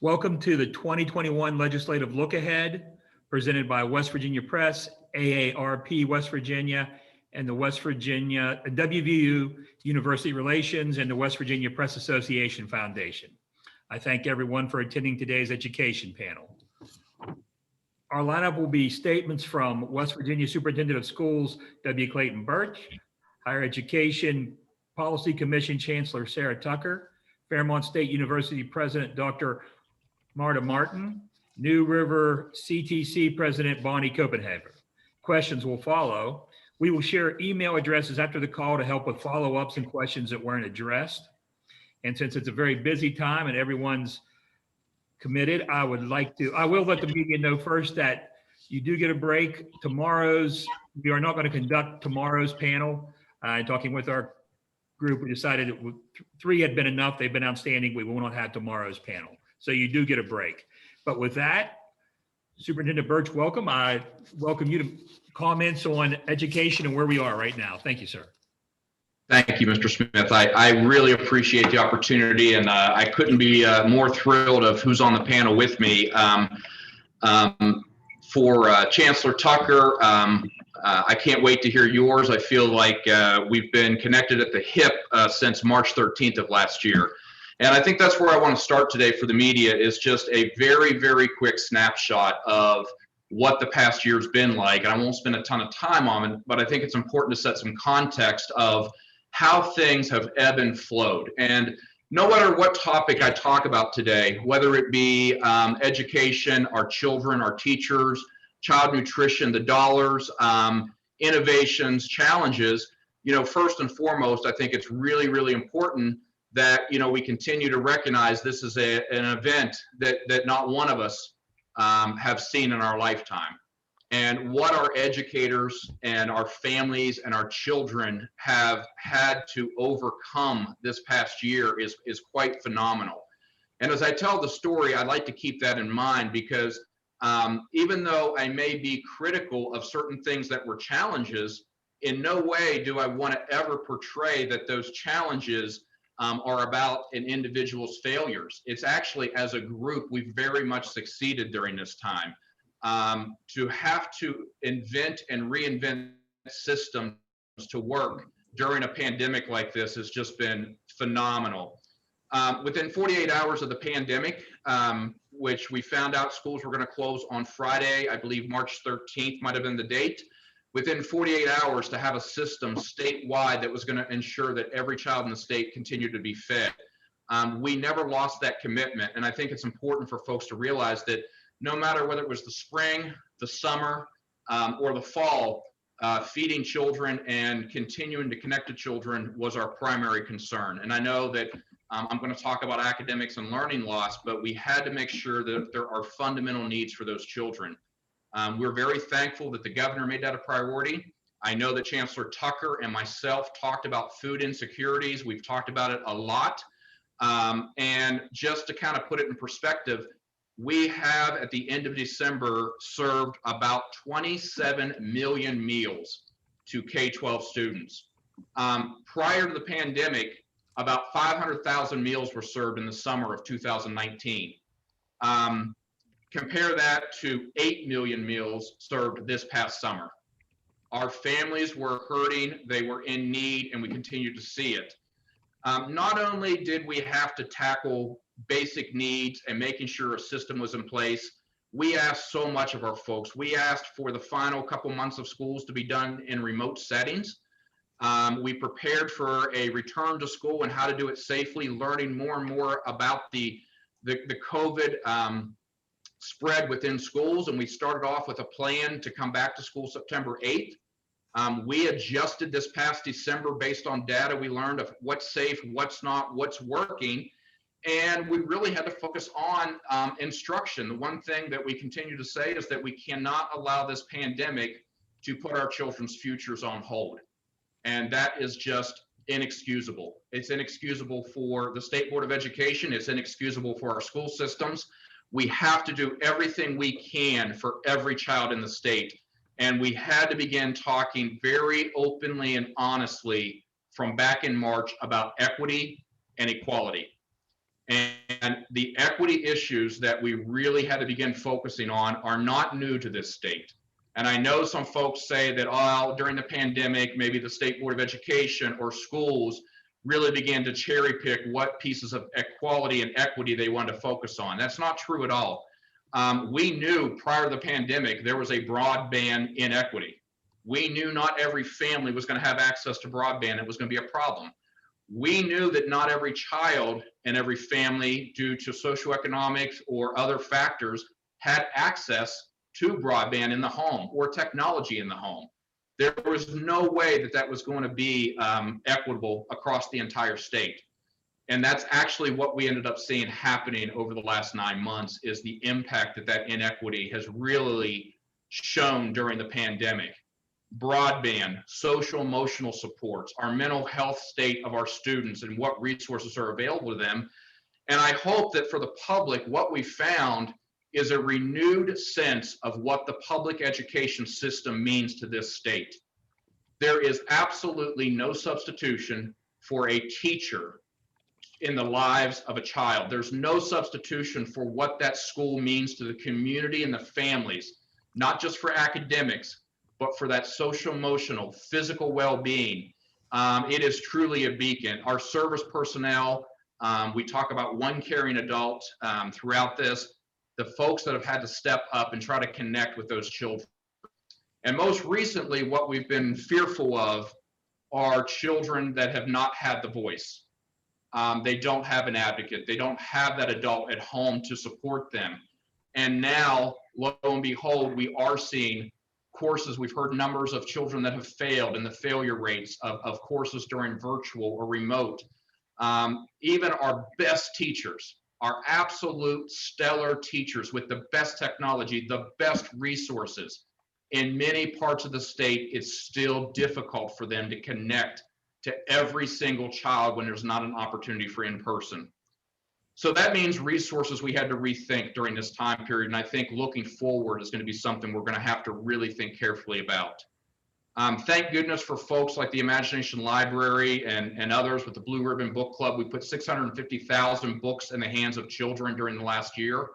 Welcome to the 2021 Legislative Lookahead, presented by West Virginia Press, AARP West Virginia, and the West Virginia WVU University Relations and the West Virginia Press Association Foundation. I thank everyone for attending today's education panel. Our lineup will be statements from West Virginia Superintendent of Schools, W. Clayton Burch, Higher Education Policy Commission Chancellor Sarah Tucker, Fairmont State University President Dr. Mirta Martin, New River CTC President Bonny Copenhaver. Questions will follow. We will share email addresses after the call to help with follow-ups and questions that weren't addressed. And since it's a very busy time and everyone's committed, I will let the media know first that you do get a break. We are not going to conduct tomorrow's panel. Talking with our group, we decided that 3 had been enough. They've been outstanding. We will not have tomorrow's panel. So you do get a break. But with that, Superintendent Burch, welcome. I welcome you to comments on education and where we are right now. Thank you, sir. Thank you, Mr. Smith. I really appreciate the opportunity, and I couldn't be more thrilled of who's on the panel with me. For Chancellor Tucker, I can't wait to hear yours. I feel like we've been connected at the hip since March 13th of last year. And I think that's where I want to start today for the media, is just a very, very quick snapshot of what the past year's been like. And I won't spend a ton of time on it, but I think it's important to set some context of how things have ebbed and flowed. And no matter what topic I talk about today, whether it be education, our children, our teachers, child nutrition, the dollars, innovations, challenges, first and foremost, I think it's really, really important that we continue to recognize this is an event that not one of us have seen in our lifetime. And what our educators and our families and our children have had to overcome this past year is quite phenomenal. And as I tell the story, I'd like to keep that in mind, because even though I may be critical of certain things that were challenges, in no way do I want to ever portray that those challenges are about an individual's failures. It's actually, as a group, we've very much succeeded during this time. To have to invent and reinvent systems to work during a pandemic like this has just been phenomenal. Within 48 hours of the pandemic, which we found out schools were going to close on Friday, I believe March 13th might have been the date. Within 48 hours, to have a system statewide that was going to ensure that every child in the state continued to be fed. We never lost that commitment. And I think it's important for folks to realize that no matter whether it was the spring, the summer, or the fall, feeding children and continuing to connect to children was our primary concern. And I know that I'm going to talk about academics and learning loss, but we had to make sure that there are fundamental needs for those children. We're very thankful that the governor made that a priority. I know that Chancellor Tucker and myself talked about food insecurities. We've talked about it a lot. And just to kind of put it in perspective, we have at the end of December served about 27 million meals to K-12 students. Prior to the pandemic, about 500,000 meals were served in the summer of 2019. Compare that to 8 million meals served this past summer. Our families were hurting, they were in need, and we continue to see it. Not only did we have to tackle basic needs and making sure a system was in place, we asked so much of our folks. We asked for the final couple months of schools to be done in remote settings. We prepared for a return to school and how to do it safely, learning more and more about the COVID spread within schools, and we started off with a plan to come back to school September 8th. We adjusted this past December based on data we learned of what's safe, what's not, what's working, and we really had to focus on instruction. The one thing that we continue to say is that we cannot allow this pandemic to put our children's futures on hold, and that is just inexcusable. It's inexcusable for the State Board of Education. It's inexcusable for our school systems. We have to do everything we can for every child in the state. And we had to begin talking very openly and honestly from back in March about equity and equality. And the equity issues that we really had to begin focusing on are not new to this state. And I know some folks say that, oh, during the pandemic, maybe the State Board of Education or schools really began to cherry pick what pieces of equality and equity they wanted to focus on. That's not true at all. We knew prior to the pandemic, there was a broadband inequity. We knew not every family was going to have access to broadband. It was going to be a problem. We knew that not every child and every family, due to socioeconomics or other factors, had access to broadband in the home or technology in the home. There was no way that that was going to be equitable across the entire state. And that's actually what we ended up seeing happening over the last 9 months, is the impact that that inequity has really shown during the pandemic. Broadband, social emotional supports, our mental health state of our students and what resources are available to them. And I hope that for the public, what we found is a renewed sense of what the public education system means to this state. There is absolutely no substitution for a teacher in the lives of a child. There's no substitution for what that school means to the community and the families, not just for academics, but for that social, emotional, physical well-being. It is truly a beacon. Our service personnel, we talk about one caring adult throughout this, the folks that have had to step up and try to connect with those children. And most recently, what we've been fearful of are children that have not had the voice. They don't have an advocate. They don't have that adult at home to support them. And now, lo and behold, we are seeing courses. We've heard numbers of children that have failed and the failure rates of courses during virtual or remote. Even our best teachers, our absolute stellar teachers with the best technology, the best resources, in many parts of the state, it's still difficult for them to connect to every single child when there's not an opportunity for in-person. So that means resources we had to rethink during this time period. And I think looking forward is going to be something we're going to have to really think carefully about. Thank goodness for folks like the Imagination Library and others with the Blue Ribbon Book Club. We put 650,000 books in the hands of children during the last year.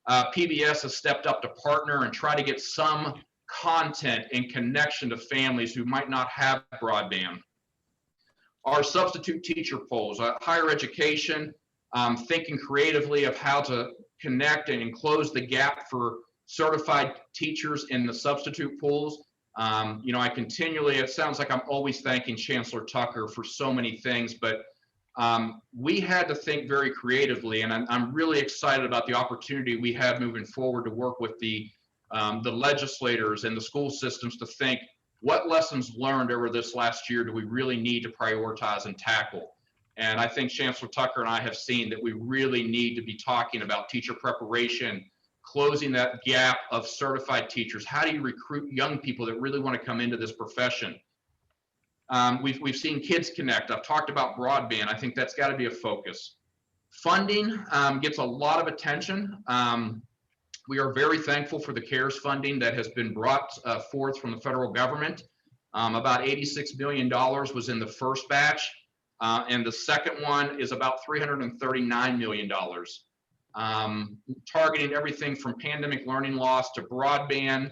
PBS has stepped up to partner and try to get some content and connection to families who might not have broadband. Our substitute teacher polls, higher education, thinking creatively of how to connect and close the gap for certified teachers in the substitute pools. You know, I continually, it sounds like I'm always thanking Chancellor Tucker for so many things, but we had to think very creatively, and I'm really excited about the opportunity we have moving forward to work with the legislators and the school systems to think, what lessons learned over this last year do we really need to prioritize and tackle? And I think Chancellor Tucker and I have seen that we really need to be talking about teacher preparation, closing that gap of certified teachers. How do you recruit young people that really want to come into this profession? We've seen Kids Connect. I've talked about broadband. I think that's got to be a focus. Funding gets a lot of attention. We are very thankful for the CARES funding that has been brought forth from the federal government. About $86 million was in the first batch, and the second one is about $339 million, targeting everything from pandemic learning loss to broadband,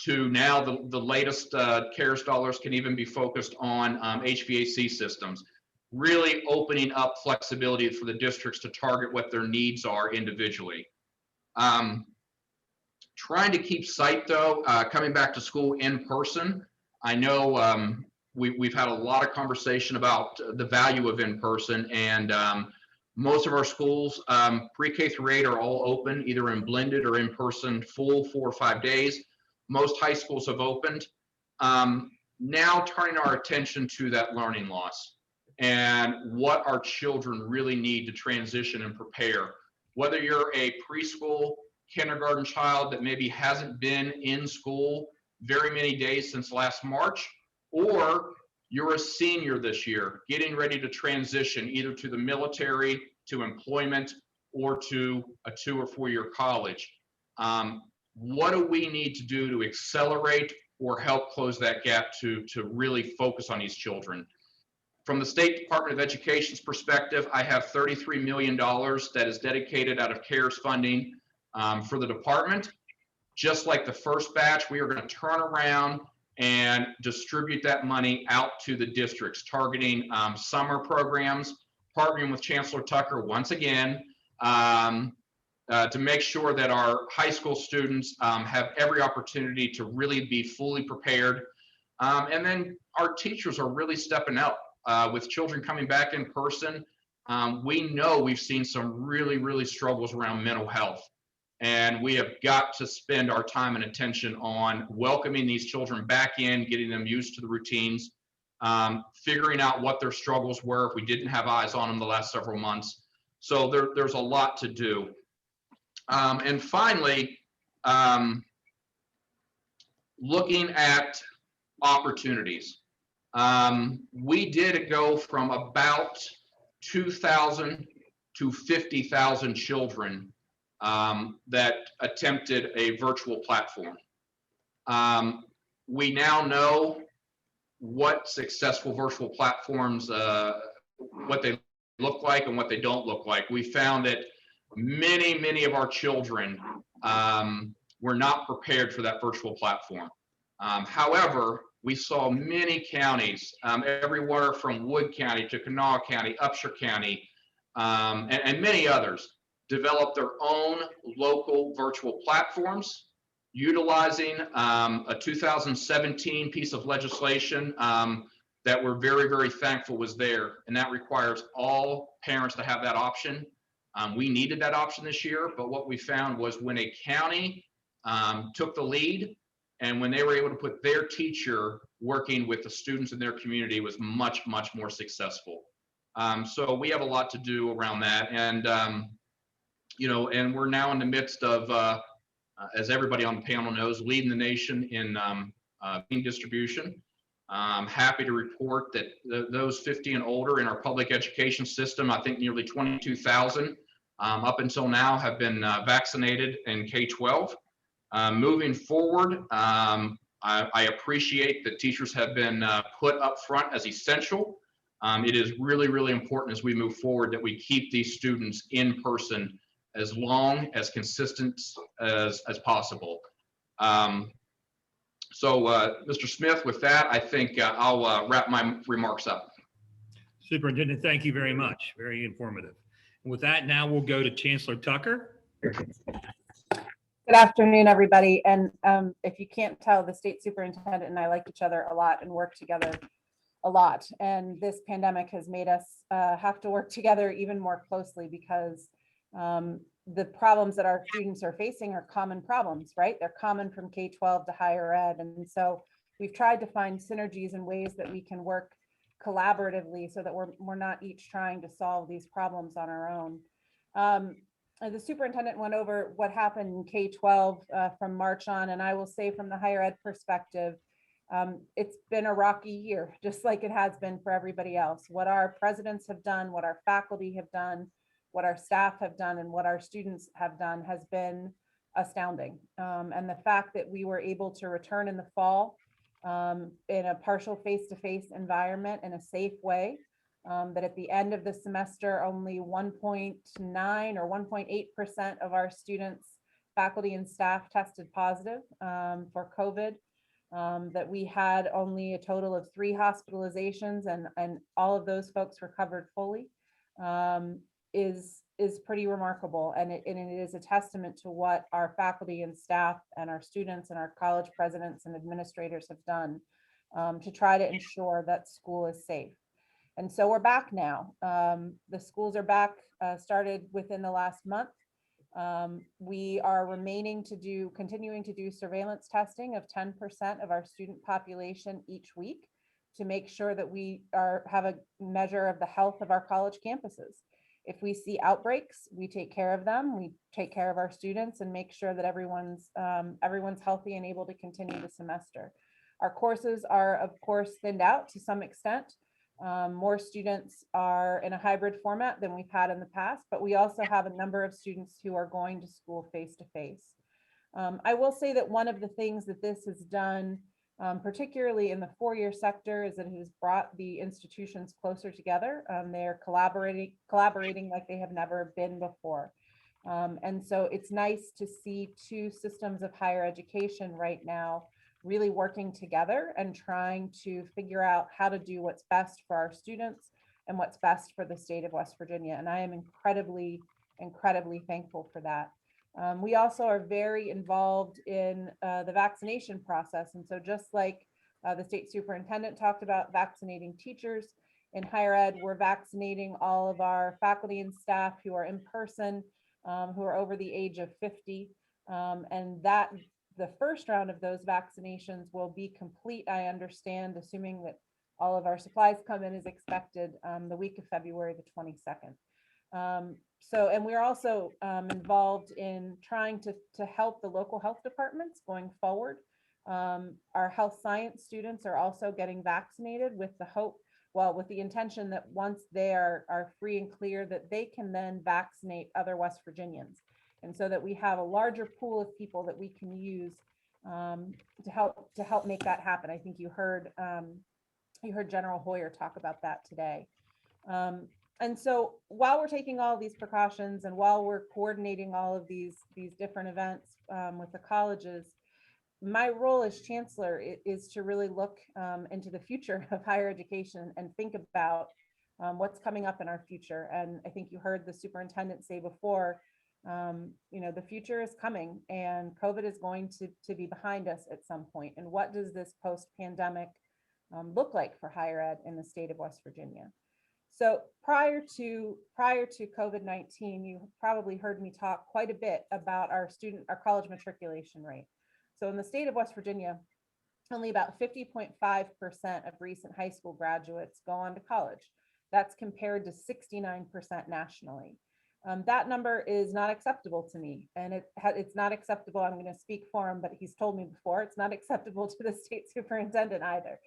to now the latest CARES dollars can even be focused on HVAC systems, really opening up flexibility for the districts to target what their needs are individually. Trying to keep sight though, coming back to school in person. I know we've had a lot of conversation about the value of in person, and most of our schools, pre-K through 8, are all open, either in blended or in person, full 4 or 5 days. Most high schools have opened. Now turning our attention to that learning loss and what our children really need to transition and prepare. Whether you're a preschool, kindergarten child that maybe hasn't been in school very many days since last March, or you're a senior this year, getting ready to transition either to the military, to employment, or to a 2 or 4 year college. What do we need to do to accelerate or help close that gap to really focus on these children? From the State Department of Education's perspective, I have $33 million that is dedicated out of CARES funding for the department. Just like the first batch, we are going to turn around and distribute that money out to the districts, targeting summer programs, partnering with Chancellor Tucker once again to make sure that our high school students have every opportunity to really be fully prepared. And then our teachers are really stepping up with children coming back in person. We know we've seen some really struggles around mental health. And we have got to spend our time and attention on welcoming these children back in, getting them used to the routines, figuring out what their struggles were if we didn't have eyes on them the last several months. So there's a lot to do. And finally, looking at opportunities. We did go from about 2,000 to 50,000 children that attempted a virtual platform. We now know what successful virtual platforms, what they look like and what they don't look like. We found that many of our children were not prepared for that virtual platform. However, we saw many counties, everywhere from Wood County to Kanawha County, Upshur County, and many others, develop their own local virtual platforms, utilizing a 2017 piece of legislation that we're very thankful was there, and that requires all parents to have that option. We needed that option this year, but what we found was when a county took the lead and when they were able to put their teacher working with the students in their community, was much more successful. So we have a lot to do around that, and you know, and we're now in the midst of, as everybody on the panel knows, leading the nation in bean distribution. I'm happy to report that those 50 and older in our public education system, I think nearly 22,000 up until now have been vaccinated in K-12. Moving forward, I appreciate that teachers have been put up front as essential. It is really important as we move forward that we keep these students in person as long, as consistent as possible. So Mr. Smith, with that, I think I'll wrap my remarks up. Superintendent, thank you very much. Very informative. And with that, now we'll go to Chancellor Tucker. Good afternoon, everybody. And if you can't tell, the state superintendent and I like each other a lot and work together a lot. And this pandemic has made us have to work together even more closely because the problems that our students are facing are common problems, right? They're common from K-12 to higher ed. And so we've tried to find synergies and ways that we can work collaboratively so that we're not each trying to solve these problems on our own. The superintendent went over what happened in K-12 from March on, and I will say from the higher ed perspective, it's been a rocky year, just like it has been for everybody else. What our presidents have done, what our faculty have done, what our staff have done, and what our students have done has been astounding. And the fact that we were able to return in the fall in a partial face-to-face environment in a safe way, that at the end of the semester, only 1.9 or 1.8% of our students, faculty and staff tested positive for COVID, that we had only a total of 3 hospitalizations and all of those folks recovered fully, is pretty remarkable. And it is a testament to what our faculty and staff and our students and our college presidents and administrators have done to try to ensure that school is safe. And so we're back now. The schools are back, started within the last month. We are continuing to do surveillance testing of 10% of our student population each week to make sure that we have a measure of the health of our college campuses. If we see outbreaks, we take care of them. We take care of our students and make sure that everyone's healthy and able to continue the semester. Our courses are, of course, thinned out to some extent. More students are in a hybrid format than we've had in the past, but we also have a number of students who are going to school face-to-face. I will say that one of the things that this has done particularly in the four-year sector, is that it has brought the institutions closer together. They're collaborating like they have never been before. And so it's nice to see two systems of higher education right now really working together and trying to figure out how to do what's best for our students and what's best for the state of West Virginia. And I am incredibly thankful for that. We also are very involved in the vaccination process. And so just like the state superintendent talked about vaccinating teachers in higher ed, we're vaccinating all of our faculty and staff who are in person, who are over the age of 50. And that the first round of those vaccinations will be complete, I understand, assuming that all of our supplies come in as expected, the week of February the 22nd. And we're also involved in trying to help the local health departments going forward. Our health science students are also getting vaccinated with the hope, well, with the intention that once they are free and clear, that they can then vaccinate other West Virginians. And so that we have a larger pool of people that we can use to help make that happen. I think you heard General Hoyer talk about that today. And so while we're taking all of these precautions and while we're coordinating all of these different events with the colleges, my role as chancellor is to really look into the future of higher education and think about what's coming up in our future. And I think you heard the superintendent say before, the future is coming and COVID is going to be behind us at some point. And what does this post-pandemic look like for higher ed in the state of West Virginia? So prior to COVID-19, you probably heard me talk quite a bit about our college matriculation rate. So in the state of West Virginia, only about 50.5% of recent high school graduates go on to college. That's compared to 69% nationally. That number is not acceptable to me, and it's not acceptable. I'm going to speak for him, but he's told me before it's not acceptable to the state superintendent either.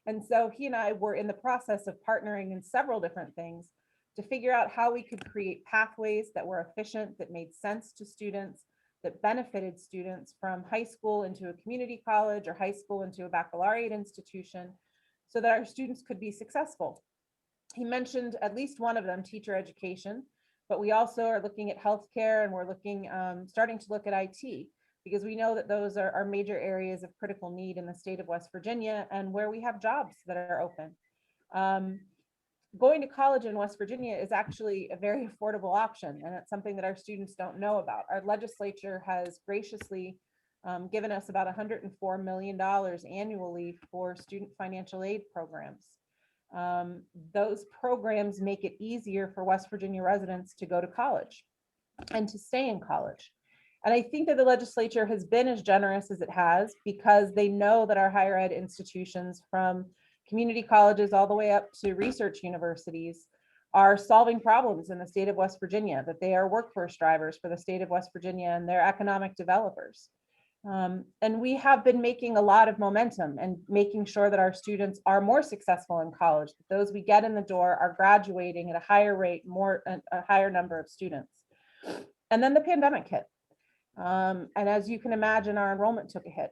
And so he and I were in the process of partnering in several different things to figure out how we could create pathways that were efficient, that made sense to students, that benefited students from high school into a community college or high school into a baccalaureate institution, so that our students could be successful. He mentioned at least one of them, teacher education, but we also are looking at healthcare, and we're starting to look at IT, because we know that those are major areas of critical need in the state of West Virginia and where we have jobs that are open. Going to college in West Virginia is actually a very affordable option, and it's something that our students don't know about. Our legislature has graciously given us about $104 million annually for student financial aid programs. Those programs make it easier for West Virginia residents to go to college and to stay in college. And I think that the legislature has been as generous as it has because they know that our higher ed institutions, from community colleges all the way up to research universities, are solving problems in the state of West Virginia, that they are workforce drivers for the state of West Virginia and they're economic developers. And we have been making a lot of momentum and making sure that our students are more successful in college, that those we get in the door are graduating at a higher rate, a higher number of students. And then the pandemic hit. And as you can imagine, our enrollment took a hit.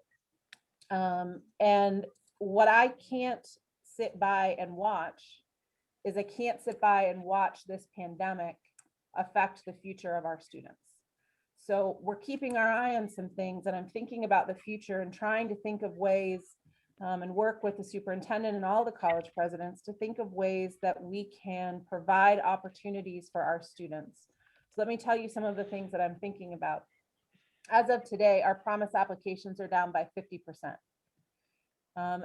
And what I can't sit by and watch is I can't sit by and watch this pandemic affect the future of our students. So we're keeping our eye on some things, and I'm thinking about the future and trying to think of ways and work with the superintendent and all the college presidents to think of ways that we can provide opportunities for our students. So let me tell you some of the things that I'm thinking about. As of today, our Promise applications are down by 50%.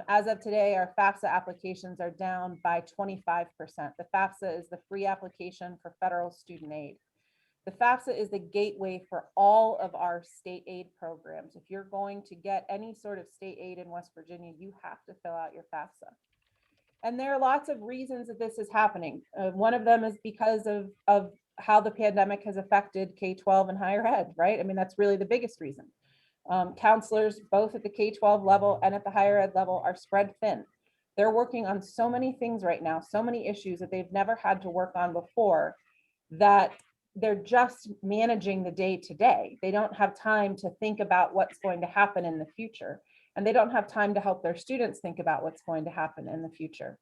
As of today, our FAFSA applications are down by 25%. The FAFSA is the free application for federal student aid. The FAFSA is the gateway for all of our state aid programs. If you're going to get any sort of state aid in West Virginia, you have to fill out your FAFSA. And there are lots of reasons that this is happening. One of them is because of how the pandemic has affected K-12 and higher ed, right? I mean, that's really the biggest reason. Counselors, both at the K-12 level and at the higher ed level, are spread thin. They're working on so many things right now, so many issues that they've never had to work on before, that they're just managing the day to day. They don't have time to think about what's going to happen in the future. and they don't have time to help their students think about what's going to happen in the future.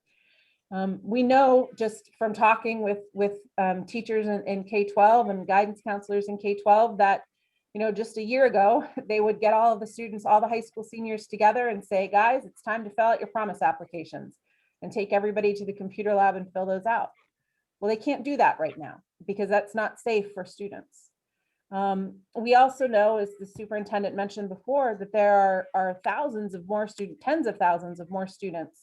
We know just from talking with teachers in K-12 and guidance counselors in K-12 that, just a year ago, they would get all of the students, all the high school seniors together and say, guys, it's time to fill out your promise applications and take everybody to the computer lab and fill those out. Well, they can't do that right now because that's not safe for students. We also know, as the superintendent mentioned before, that there are thousands of more students, tens of thousands of more students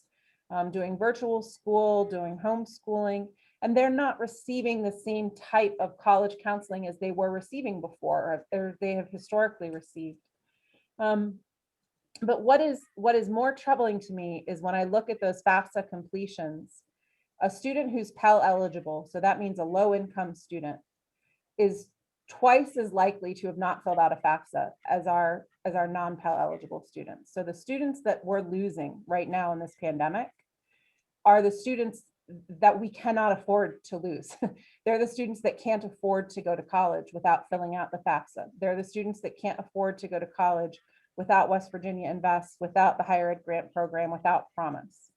doing virtual school, doing homeschooling, and they're not receiving the same type of college counseling as they were receiving before, or they have historically received. But what is more troubling to me is when I look at those FAFSA completions, a student who's Pell eligible, so that means a low income student, is twice as likely to have not filled out a FAFSA as our non-Pell eligible students. So the students that we're losing right now in this pandemic are the students that we cannot afford to lose. They're the students that can't afford to go to college without filling out the FAFSA. They're the students that can't afford to go to college without West Virginia Invest, without the higher ed grant program, without Promise.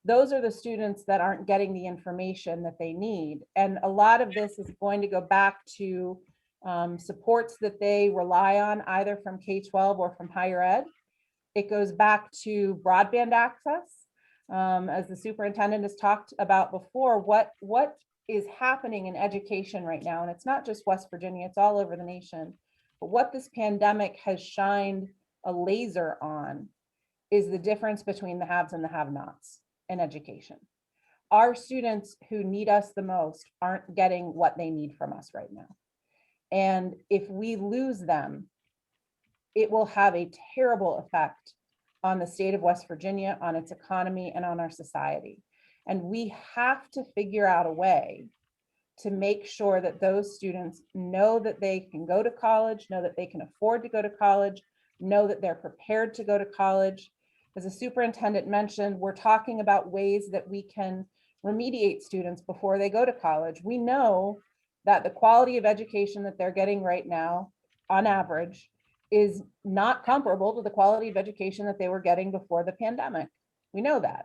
Those are the students that aren't getting the information that they need. And a lot of this is going to go back to supports that they rely on either from K-12 or from higher ed. It goes back to broadband access. As the superintendent has talked about before, what is happening in education right now, and it's not just West Virginia, it's all over the nation, but what this pandemic has shined a laser on is the difference between the haves and the have-nots in education. Our students who need us the most aren't getting what they need from us right now. And if we lose them, it will have a terrible effect on the state of West Virginia, on its economy, and on our society. And we have to figure out a way to make sure that those students know that they can go to college, know that they can afford to go to college, know that they're prepared to go to college. As the superintendent mentioned, we're talking about ways that we can remediate students before they go to college. We know that the quality of education that they're getting right now, on average, is not comparable to the quality of education that they were getting before the pandemic. We know that.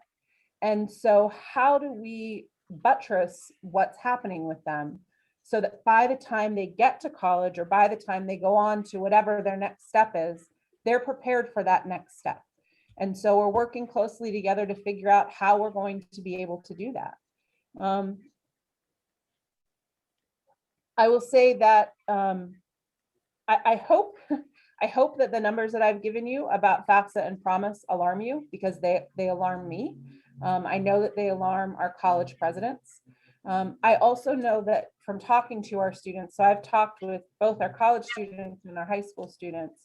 And so how do we buttress what's happening with them so that by the time they get to college or by the time they go on to whatever their next step is, they're prepared for that next step. And so we're working closely together to figure out how we're going to be able to do that. I will say that I hope that the numbers that I've given you about FAFSA and Promise alarm you, because they alarm me. I know that they alarm our college presidents. I also know that from talking to our students, so I've talked with both our college students and our high school students,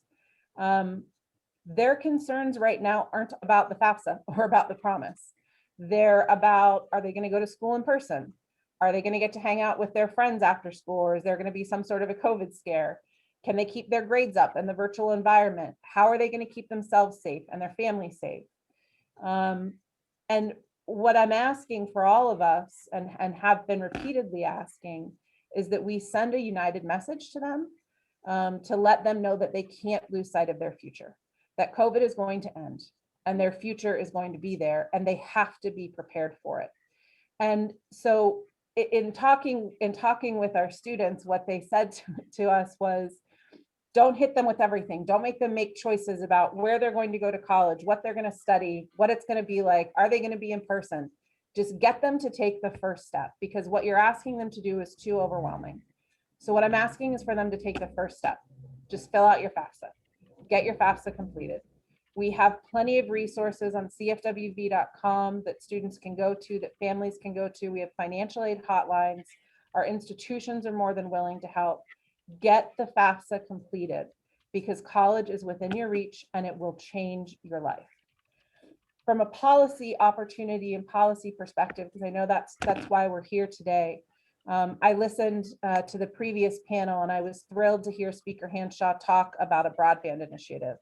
their concerns right now aren't about the FAFSA or about the Promise. They're about, are they going to go to school in person? Are they going to get to hang out with their friends after school? Or is there going to be some sort of a COVID scare? Can they keep their grades up in the virtual environment? How are they going to keep themselves safe and their family safe? And what I'm asking for all of us, and have been repeatedly asking, is that we send a united message to them to let them know that they can't lose sight of their future, that COVID is going to end and their future is going to be there and they have to be prepared for it. And so in talking with our students, what they said to us was, don't hit them with everything. Don't make them make choices about where they're going to go to college, what they're going to study, what it's going to be like. Are they going to be in person? Just get them to take the first step, because what you're asking them to do is too overwhelming. So what I'm asking is for them to take the first step. Just fill out your FAFSA. Get your FAFSA completed. We have plenty of resources on cfwv.com that students can go to, that families can go to. We have financial aid hotlines. Our institutions are more than willing to help. Get the FAFSA completed, because college is within your reach and it will change your life. From a policy opportunity and policy perspective, because I know that's why we're here today. I listened to the previous panel and I was thrilled to hear Speaker Hanshaw talk about a broadband initiative.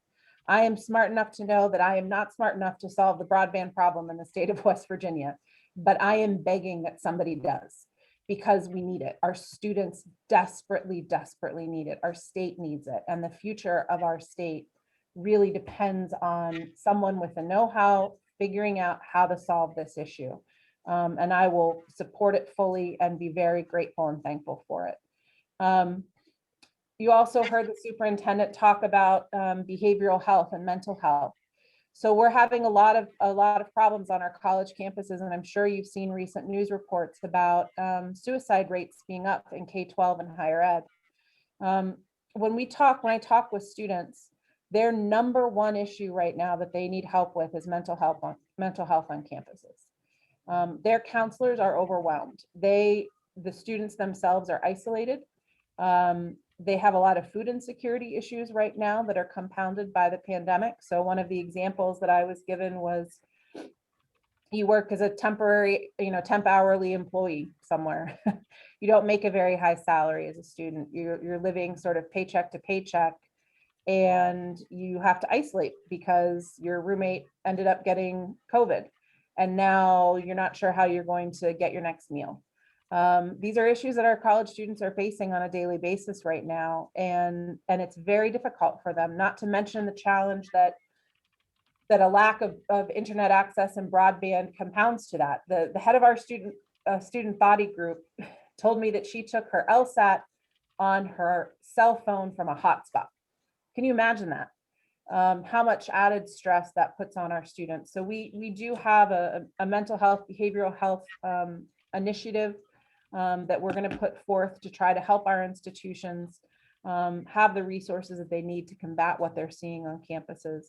I am smart enough to know that I am not smart enough to solve the broadband problem in the state of West Virginia, but I am begging that somebody does, because we need it. Our students desperately, desperately need it. Our state needs it. And the future of our state really depends on someone with the know-how figuring out how to solve this issue. And I will support it fully and be very grateful and thankful for it. You also heard the superintendent talk about behavioral health and mental health. So we're having a lot of problems on our college campuses, and I'm sure you've seen recent news reports about suicide rates being up in K-12 and higher ed. When I talk with students, their number one issue right now that they need help with is mental health on campuses. Their counselors are overwhelmed. The students themselves are isolated. They have a lot of food insecurity issues right now that are compounded by the pandemic. So one of the examples that I was given was, you work as a temporary, temp hourly employee somewhere. You don't make a very high salary as a student. You're living sort of paycheck to paycheck, and you have to isolate because your roommate ended up getting COVID. And now you're not sure how you're going to get your next meal. These are issues that our college students are facing on a daily basis right now. And it's very difficult for them, not to mention the challenge that a lack of internet access and broadband compounds to that. The head of our student body group told me that she took her LSAT on her cell phone from a hotspot. Can you imagine that? How much added stress that puts on our students. So we do have a mental health, behavioral health initiative that we're going to put forth to try to help our institutions have the resources that they need to combat what they're seeing on campuses.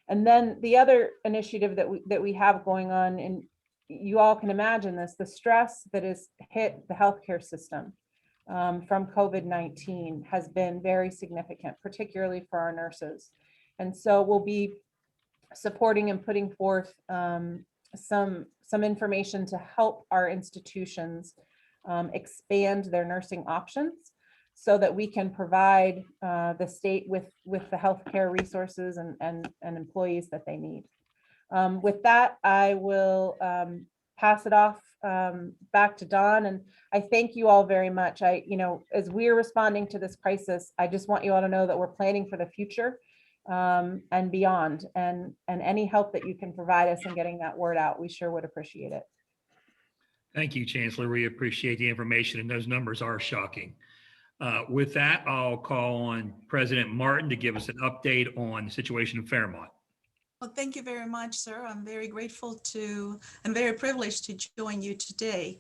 And then the other initiative that we have going on, and you all can imagine this, the stress that has hit the healthcare system from COVID-19 has been very significant, particularly for our nurses. And so we'll be supporting and putting forth some information to help our institutions expand their nursing options so that we can provide the state with the healthcare resources and employees that they need. With that, I will pass it off back to Dawn, and I thank you all very much. As we're responding to this crisis, I just want you all to know that we're planning for the future and beyond, and any help that you can provide us in getting that word out, we sure would appreciate it. Thank you, Chancellor. We appreciate the information, and those numbers are shocking. With that, I'll call on President Martin to give us an update on the situation in Fairmont. Well, thank you very much, sir. I'm very grateful and very privileged to join you today.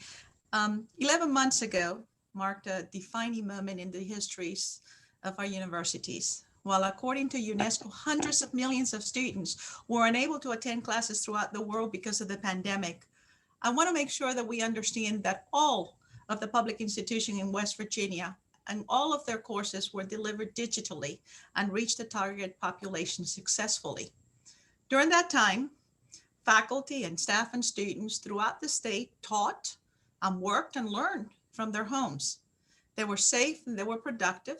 11 months ago marked a defining moment in the histories of our universities. While according to UNESCO, hundreds of millions of students were unable to attend classes throughout the world because of the pandemic, I want to make sure that we understand that all of the public institutions in West Virginia and all of their courses were delivered digitally and reached the target population successfully. During that time, faculty and staff and students throughout the state taught and worked and learned from their homes. They were safe and they were productive.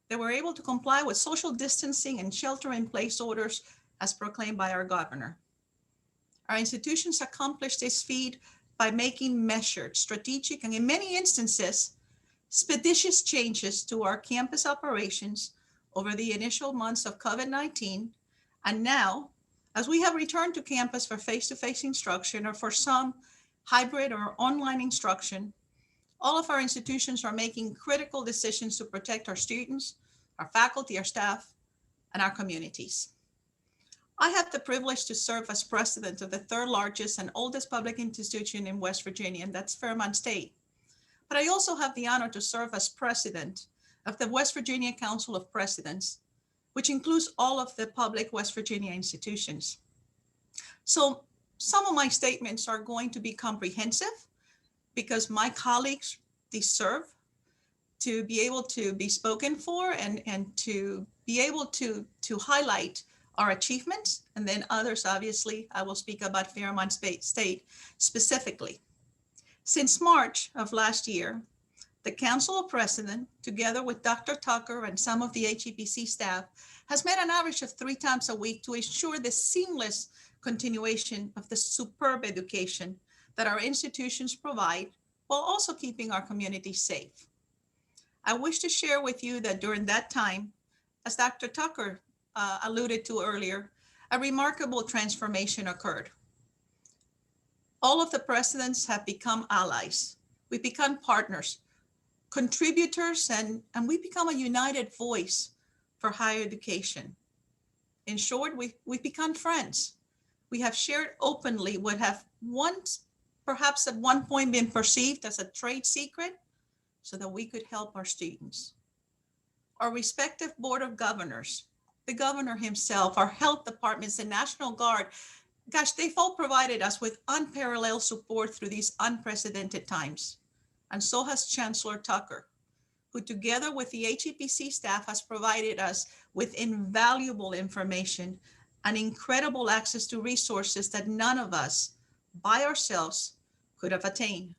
They were able to comply with social distancing and shelter-in-place orders as proclaimed by our governor. Our institutions accomplished this feat by making measured, strategic, and in many instances, expeditious changes to our campus operations over the initial months of COVID-19. And now, as we have returned to campus for face-to-face instruction or for some hybrid or online instruction, all of our institutions are making critical decisions to protect our students, our faculty, our staff, and our communities. I have the privilege to serve as president of the third largest and oldest public institution in West Virginia, and that's Fairmont State. But I also have the honor to serve as president of the West Virginia Council of Presidents, which includes all of the public West Virginia institutions. So some of my statements are going to be comprehensive because my colleagues deserve to be able to be spoken for and to be able to highlight our achievements. And then others, obviously, I will speak about Fairmont State specifically. Since March of last year, the Council of Presidents, together with Dr. Tucker and some of the HEPC staff, has met an average of 3 times a week to ensure the seamless continuation of the superb education that our institutions provide, while also keeping our communities safe. I wish to share with you that during that time, as Dr. Tucker alluded to earlier, a remarkable transformation occurred. All of the presidents have become allies. We become partners, contributors, and we become a united voice for higher education. In short, we've become friends. We have shared openly what have once, perhaps at one point, been perceived as a trade secret so that we could help our students. Our respective board of governors, the governor himself, our health departments, the National Guard, gosh, they've all provided us with unparalleled support through these unprecedented times. And so has Chancellor Tucker, who together with the HEPC staff has provided us with invaluable information and incredible access to resources that none of us by ourselves could have attained.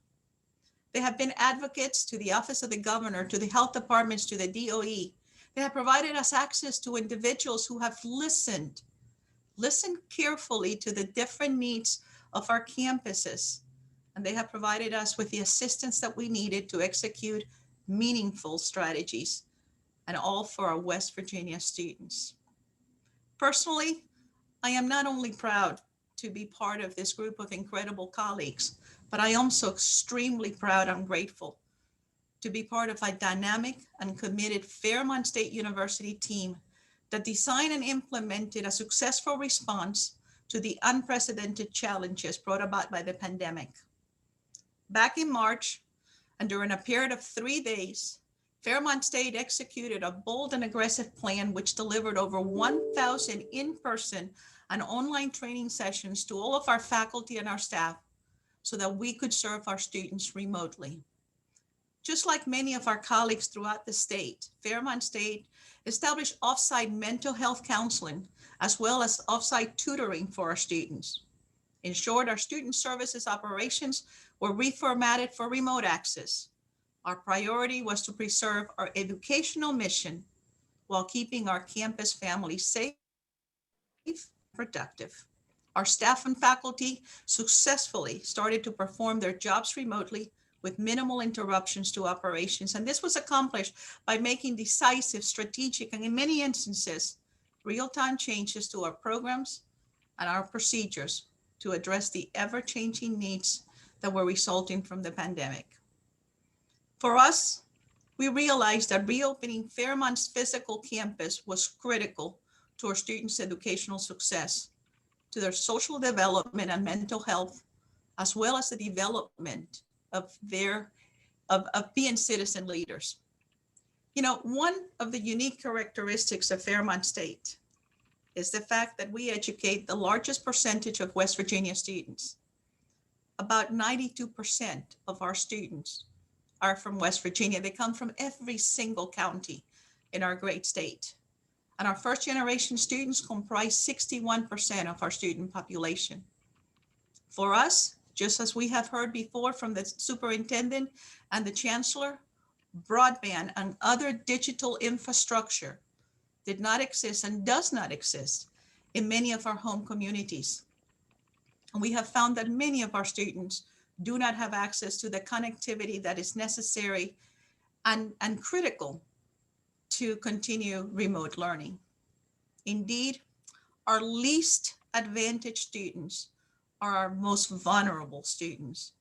They have been advocates to the Office of the Governor, to the health departments, to the DOE. They have provided us access to individuals who have listened carefully to the different needs of our campuses. And they have provided us with the assistance that we needed to execute meaningful strategies, and all for our West Virginia students. Personally, I am not only proud to be part of this group of incredible colleagues, but I am so extremely proud and grateful to be part of a dynamic and committed Fairmont State University team that designed and implemented a successful response to the unprecedented challenges brought about by the pandemic. Back in March, and during a period of 3 days, Fairmont State executed a bold and aggressive plan which delivered over 1,000 in-person and online training sessions to all of our faculty and our staff so that we could serve our students remotely. Just like many of our colleagues throughout the state, Fairmont State established off-site mental health counseling as well as off-site tutoring for our students. In short, our student services operations were reformatted for remote access. Our priority was to preserve our educational mission while keeping our campus families safe and productive. Our staff and faculty successfully started to perform their jobs remotely with minimal interruptions to operations. And this was accomplished by making decisive, strategic, and in many instances, real-time changes to our programs and our procedures to address the ever-changing needs that were resulting from the pandemic. For us, we realized that reopening Fairmont's physical campus was critical to our students' educational success, to their social development and mental health, as well as the development of being citizen leaders. You know, one of the unique characteristics of Fairmont State is the fact that we educate the largest percentage of West Virginia students. About 92% of our students are from West Virginia. They come from every single county in our great state. And our first generation students comprise 61% of our student population. For us, just as we have heard before from the superintendent and the chancellor, broadband and other digital infrastructure did not exist and does not exist in many of our home communities. And we have found that many of our students do not have access to the connectivity that is necessary and critical to continue remote learning. Indeed, our least advantaged students are our most vulnerable students,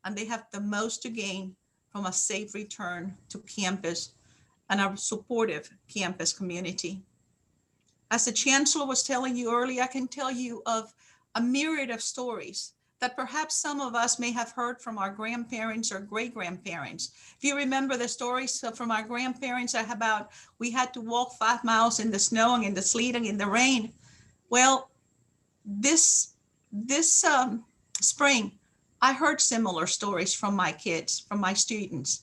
and they have the most to gain from a safe return to campus and a supportive campus community. As the chancellor was telling you earlier, I can tell you of a myriad of stories that perhaps some of us may have heard from our grandparents or great-grandparents. If you remember the stories from our grandparents about we had to walk 5 miles in the snow and in the sleet and in the rain. Well, this spring, I heard similar stories from my kids, from my students.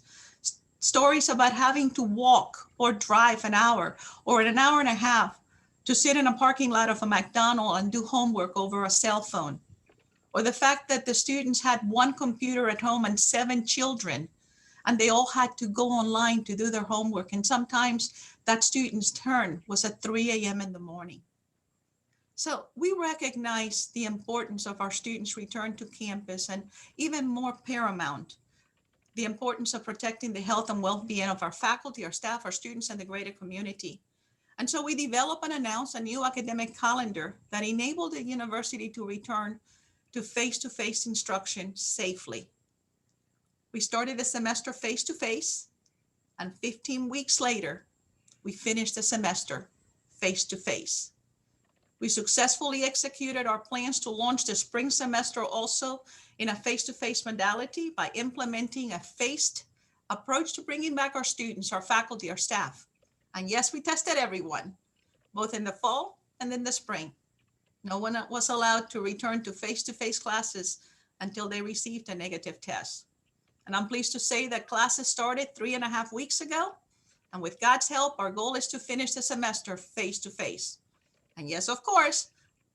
Stories about having to walk or drive an hour or an hour and a half to sit in a parking lot of a McDonald's and do homework over a cell phone. Or the fact that the students had one computer at home and 7 children, and they all had to go online to do their homework. And sometimes that student's turn was at 3 a.m. in the morning. So we recognize the importance of our students' return to campus, and even more paramount, the importance of protecting the health and well-being of our faculty, our staff, our students, and the greater community. And so we developed and announced a new academic calendar that enabled the university to return to face-to-face instruction safely. We started the semester face-to-face, and 15 weeks later, we finished the semester face-to-face. We successfully executed our plans to launch the spring semester also in a face-to-face modality by implementing a phased approach to bringing back our students, our faculty, our staff. And yes, we tested everyone, both in the fall and in the spring. No one was allowed to return to face-to-face classes until they received a negative test. And I'm pleased to say that classes started 3.5 weeks ago. And with God's help, our goal is to finish the semester face-to-face. And yes, of course,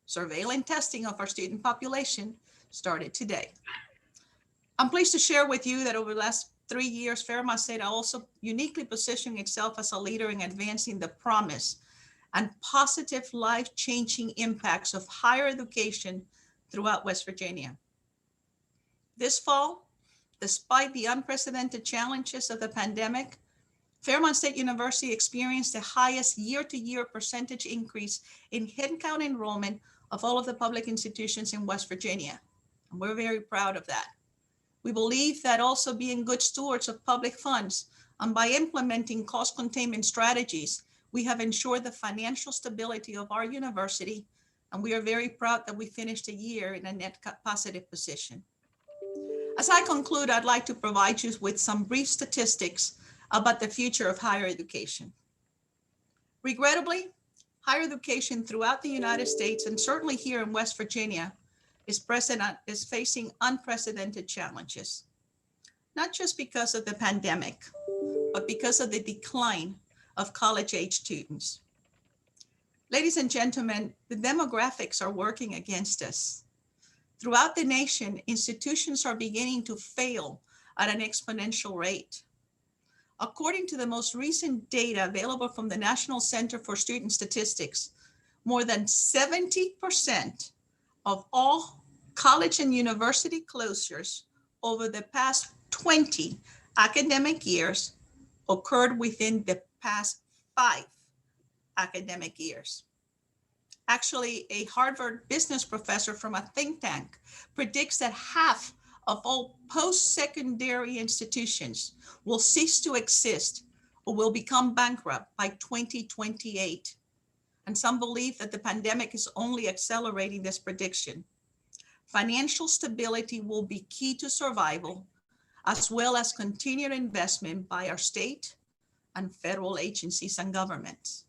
surveillance testing of our student population started today. I'm pleased to share with you that over the last 3 years, Fairmont State also uniquely positioning itself as a leader in advancing the promise and positive life-changing impacts of higher education throughout West Virginia. This fall, despite the unprecedented challenges of the pandemic, Fairmont State University experienced the highest year-to-year percentage increase in headcount enrollment of all of the public institutions in West Virginia. And we're very proud of that. We believe that also being good stewards of public funds and by implementing cost containment strategies, we have ensured the financial stability of our university. And we are very proud that we finished the year in a net positive position. As I conclude, I'd like to provide you with some brief statistics about the future of higher education. Regrettably, higher education throughout the United States and certainly here in West Virginia is facing unprecedented challenges, not just because of the pandemic, but because of the decline of college-age students. Ladies and gentlemen, the demographics are working against us. Throughout the nation, institutions are beginning to fail at an exponential rate. According to the most recent data available from the National Center for Student Statistics, more than 70% of all college and university closures over the past 20 academic years occurred within the past 5 academic years. Actually, a Harvard business professor from a think tank predicts that half of all post-secondary institutions will cease to exist or will become bankrupt by 2028. And some believe that the pandemic is only accelerating this prediction. Financial stability will be key to survival, as well as continued investment by our state and federal agencies and governments.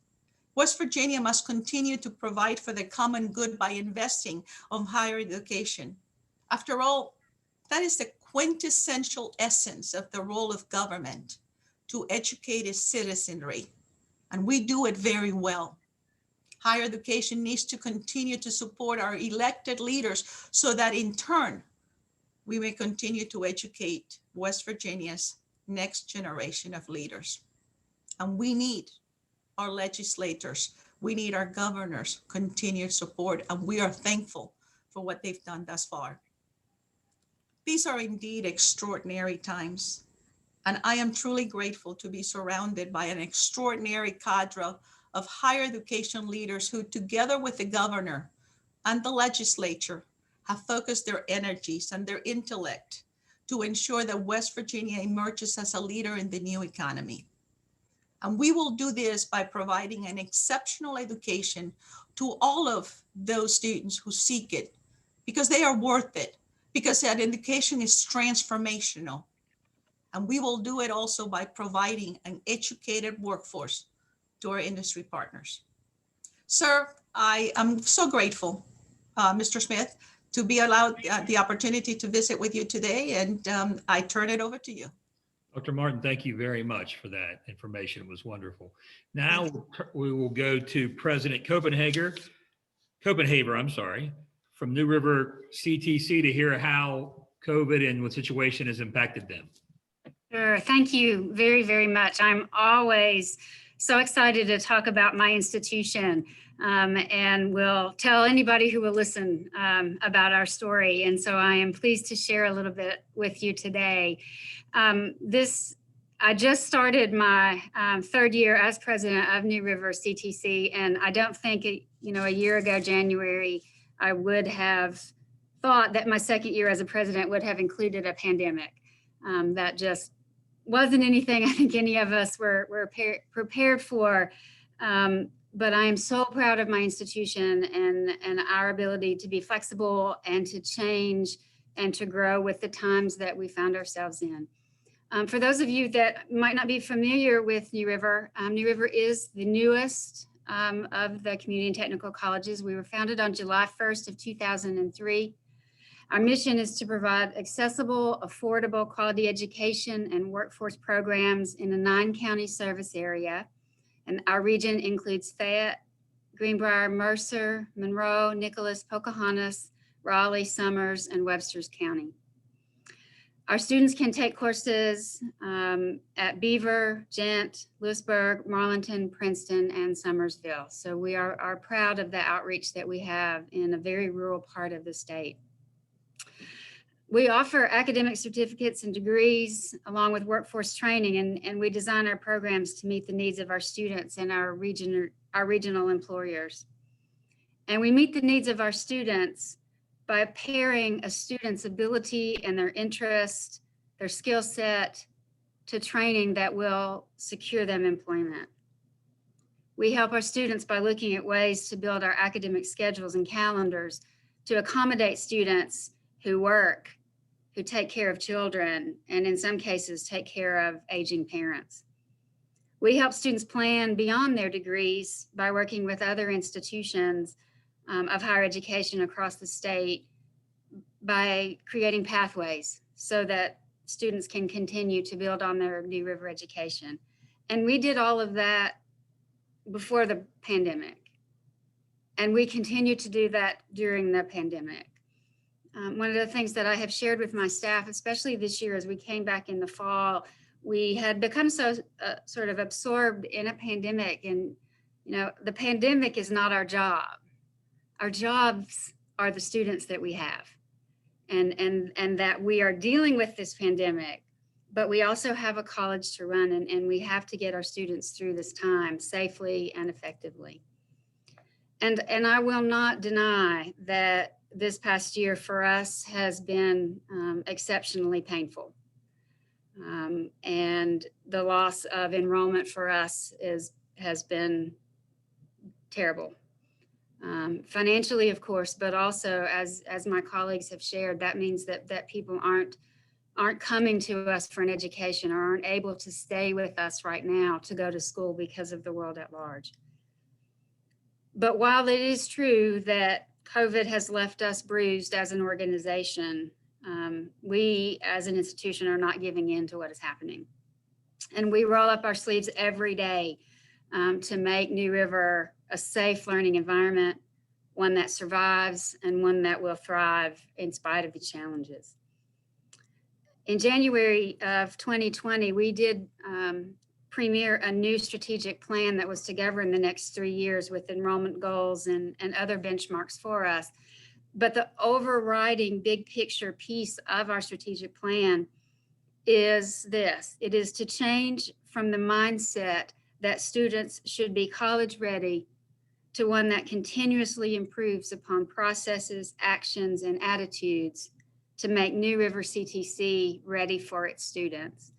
West Virginia must continue to provide for the common good by investing in higher education. After all, that is the quintessential essence of the role of government, to educate its citizenry, and we do it very well. Higher education needs to continue to support our elected leaders so that in turn, we may continue to educate West Virginia's next generation of leaders. And we need our legislators, we need our governors' continued support, and we are thankful for what they've done thus far. These are indeed extraordinary times, and I am truly grateful to be surrounded by an extraordinary cadre of higher education leaders who, together with the governor and the legislature, have focused their energies and their intellect to ensure that West Virginia emerges as a leader in the new economy. And we will do this by providing an exceptional education to all of those students who seek it, because they are worth it, because that education is transformational. And we will do it also by providing an educated workforce to our industry partners. Sir, I am so grateful, Mr. Smith, to be allowed the opportunity to visit with you today, and I turn it over to you. Dr. Martin, thank you very much for that information. It was wonderful. Now we will go to President Copenhaver, from New River CTC to hear how COVID and what situation has impacted them. Sure. Thank you very, very much. I'm always so excited to talk about my institution, and will tell anybody who will listen about our story. And so I am pleased to share a little bit with you today. This I just started my third year as president of New River CTC, and I don't think, a year ago, January, I would have thought that my second year as a president would have included a pandemic. That just wasn't anything I think any of us were prepared for. But I am so proud of my institution and our ability to be flexible and to change and to grow with the times that we found ourselves in. For those of you that might not be familiar with New River is the newest of the community and technical colleges. We were founded on July 1st of 2003. Our mission is to provide accessible, affordable, quality education and workforce programs in a 9-county service area. And our region includes Fayette, Greenbrier, Mercer, Monroe, Nicholas, Pocahontas, Raleigh, Summers, and Websters County. Our students can take courses at Beaver, Gent, Lewisburg, Marlinton, Princeton, and Summersville. So we are proud of the outreach that we have in a very rural part of the state. We offer academic certificates and degrees along with workforce training, and we design our programs to meet the needs of our students and our regional employers. And we meet the needs of our students by pairing a student's ability and their interest, their skill set, to training that will secure them employment. We help our students by looking at ways to build our academic schedules and calendars to accommodate students who work, who take care of children, and in some cases take care of aging parents. We help students plan beyond their degrees by working with other institutions of higher education across the state by creating pathways so that students can continue to build on their New River education. And we did all of that before the pandemic. And we continue to do that during the pandemic. One of the things that I have shared with my staff, especially this year as we came back in the fall, we had become so sort of absorbed in a pandemic. And, the pandemic is not our job. Our jobs are the students that we have, and that we are dealing with this pandemic, but we also have a college to run, and we have to get our students through this time safely and effectively. And I will not deny that this past year for us has been exceptionally painful. And the loss of enrollment for us has been terrible. Financially, of course, but also as my colleagues have shared, that means that people aren't coming to us for an education or aren't able to stay with us right now to go to school because of the world at large. But while it is true that COVID has left us bruised as an organization, we as an institution are not giving in to what is happening. And we roll up our sleeves every day to make New River a safe learning environment, one that survives and one that will thrive in spite of the challenges. In January of 2020, we did premiere a new strategic plan that was to govern the next 3 years with enrollment goals and other benchmarks for us. But the overriding big picture piece of our strategic plan is this. It is to change from the mindset that students should be college ready to one that continuously improves upon processes, actions, and attitudes to make New River CTC ready for its students.